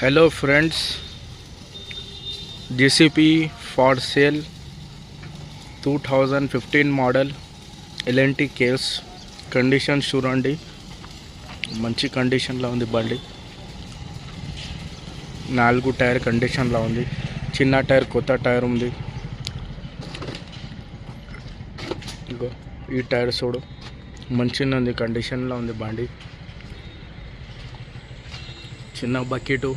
Hello friends, JCP for sale 2015 model LNT caves condition చూడండి. మంచి కండిషన్లో ఉంది బండి. 4 టైర్ కండిషన్లో ఉంది. చిన్న టైర్ కొత్త టైర్ ఉంది. ఇగో ఈ టైర్ చూడు మంచిగా ఉంది, కండిషన్లో ఉంది బండి. చిన్న బకెటు,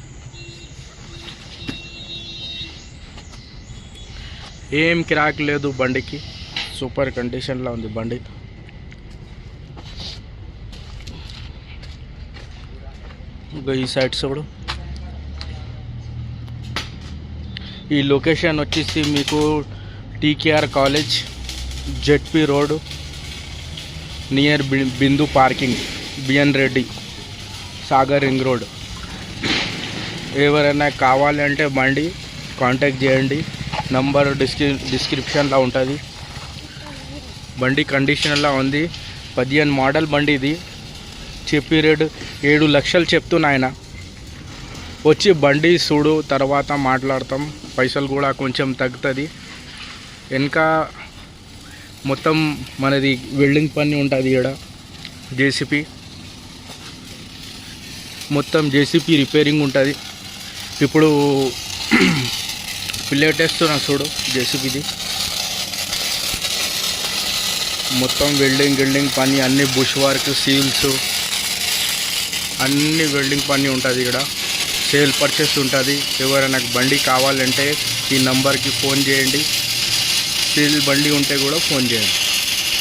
ఏం క్రాక్ లేదు బండికి. సూపర్ కండిషన్లో ఉంది బండి. ఈ సైడ్ చూడు. ఈ లొకేషన్ వచ్చేసి మీకు TKR college, ZP road, near Bindu parking, BN Reddy, Sagar ring road. ఎవరైనా కావాలంటే బండి కాంటాక్ట్ చేయండి. నంబర్ డిస్క్రిప్షన్లో ఉంటుంది. బండి కండిషన్లో ఉంది. 15 మోడల్ బండి ఇది. చెప్పి రేటు 7 లక్షలు చెప్తున్నా ఆయన. వచ్చి బండి చూడు, తర్వాత మాట్లాడతాం. పైసలు కూడా కొంచెం తగ్గుతుంది. వెనక మొత్తం మనది వెల్డింగ్ పని ఉంటుంది. ఇక్కడ JCP మొత్తం JCP రిపేరింగ్ ఉంటుంది. ఇప్పుడు పిల్లెట్ వేస్తున్నా చూడు JCPది. మొత్తం వెల్డింగ్ పని, అన్ని బుష్ వర్క్, సీల్స్, అన్ని వెల్డింగ్ పని ఉంటుంది. ఇక్కడ సేల్ పర్చేస్ ఉంటుంది. ఎవరైనా బండి కావాలంటే ఈ నంబర్కి ఫోన్ చేయండి. సేల్ బండి ఉంటే కూడా ఫోన్ చేయండి.